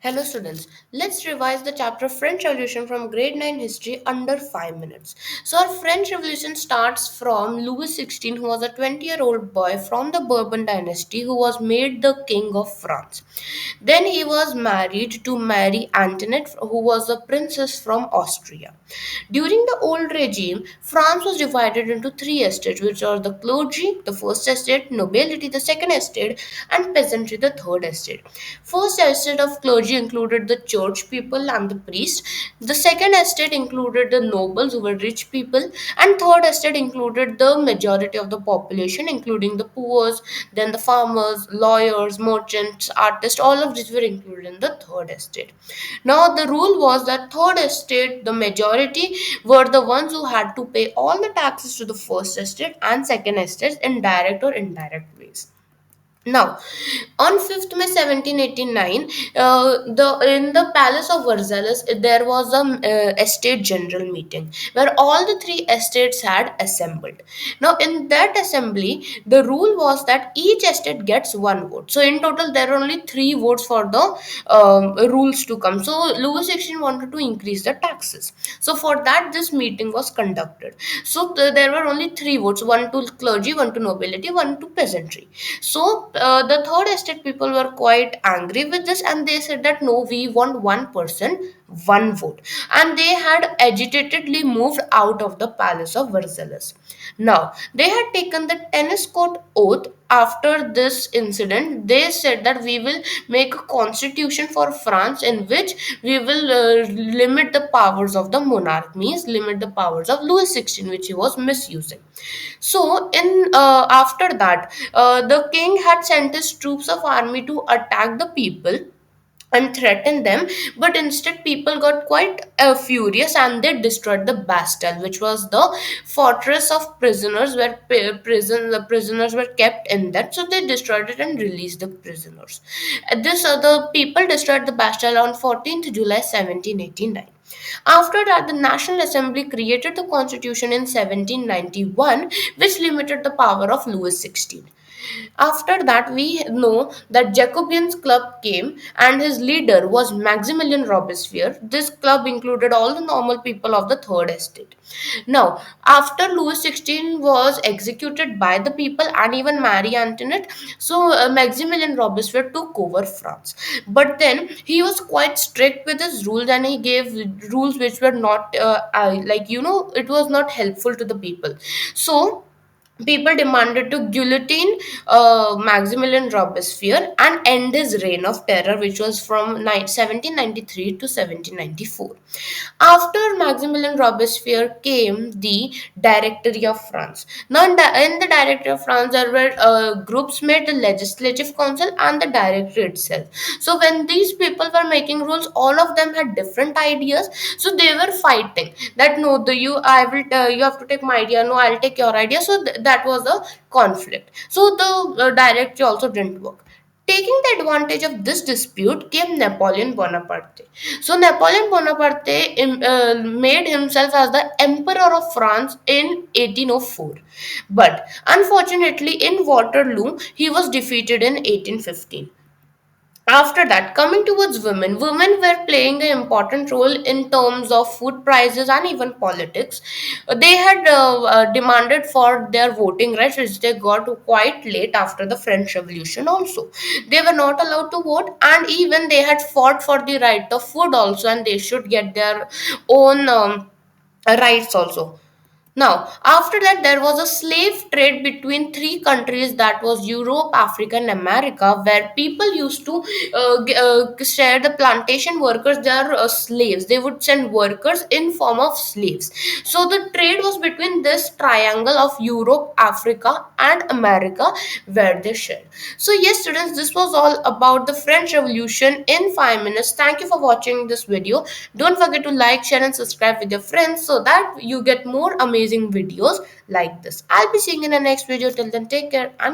Hello students, let's revise the chapter French Revolution from grade 9 history under 5 minutes. So our French Revolution starts from Louis XVI, who was a 20-year-old boy from the Bourbon dynasty who was made the king of France. Then he was married to Marie Antoinette, who was a princess from Austria. During the old regime, France was divided into three estates, which are the clergy, the first estate, nobility, the second estate, and peasantry, the third estate. First estate of clergy included the church people and the priests. The second estate included the nobles who were rich people, and third estate included the majority of the population, including the poor, then the farmers, lawyers, merchants, artists. All of these were included in the third estate. Now the rule was that third estate, the majority, were the ones who had to pay all the taxes to the first estate and second estate in direct or indirect ways. Now, on 5th May 1789, in the Palace of Versailles, there was a estate general meeting where all the three estates had assembled. Now, in that assembly, the rule was that each estate gets one vote. So, in total, there are only three votes for the rules to come. So, Louis XVI wanted to increase the taxes. So, for that, this meeting was conducted. So, there were only three votes: one to clergy, one to nobility, one to peasantry. So the third estate people were quite angry with this, and they said that no, we want one person, one vote, and they had agitatedly moved out of the palace of Versailles. Now they had taken the tennis court oath. After this incident, they said that we will make a constitution for France in which we will limit the powers of the monarch, means limit the powers of Louis XVI, which he was misusing. So, in after that, the king had sent his troops of army to attack the people and threaten them, but instead people got quite furious and they destroyed the Bastille, which was the fortress of prisoners where the prisoners were kept in that. So they destroyed it and released the prisoners. The people destroyed the Bastille on 14th July 1789. After that, the National Assembly created the Constitution in 1791, which limited the power of Louis XVI. After that, we know that Jacobins club came and his leader was Maximilian Robespierre. This club included all the normal people of the third estate. Now, after Louis XVI was executed by the people and even Marie Antoinette, so Maximilian Robespierre took over France. But then he was quite strict with his rules and he gave rules which were not, it was not helpful to the people. So, people demanded to guillotine Maximilian Robespierre and end his reign of terror, which was from 1793 to 1794. After Maximilian Robespierre came the Directory of France. Now, in the Directory of France, there were groups made the Legislative Council and the Directory itself. So, when these people were making rules, all of them had different ideas. So, they were fighting that no, you have to take my idea. No, I'll take your idea. So, that was a conflict. So, the Directory also didn't work. Taking the advantage of this dispute came Napoleon Bonaparte. So Napoleon Bonaparte made himself as the Emperor of France in 1804. But unfortunately, in Waterloo, he was defeated in 1815. After that, coming towards women were playing an important role in terms of food prices and even politics. They had demanded for their voting rights, which they got quite late after the French Revolution. Also, they were not allowed to vote, and even they had fought for the right of food also, and they should get their own rights also. Now, after that, there was a slave trade between three countries, that was Europe, Africa, and America, where people used to share the plantation workers, they are slaves. They would send workers in form of slaves. So, the trade was between this triangle of Europe, Africa, and America, where they shared. So, yes, students, this was all about the French Revolution in 5 minutes. Thank you for watching this video. Don't forget to like, share, and subscribe with your friends so that you get more amazing videos like this. I'll be seeing you in the next video. Till then, take care and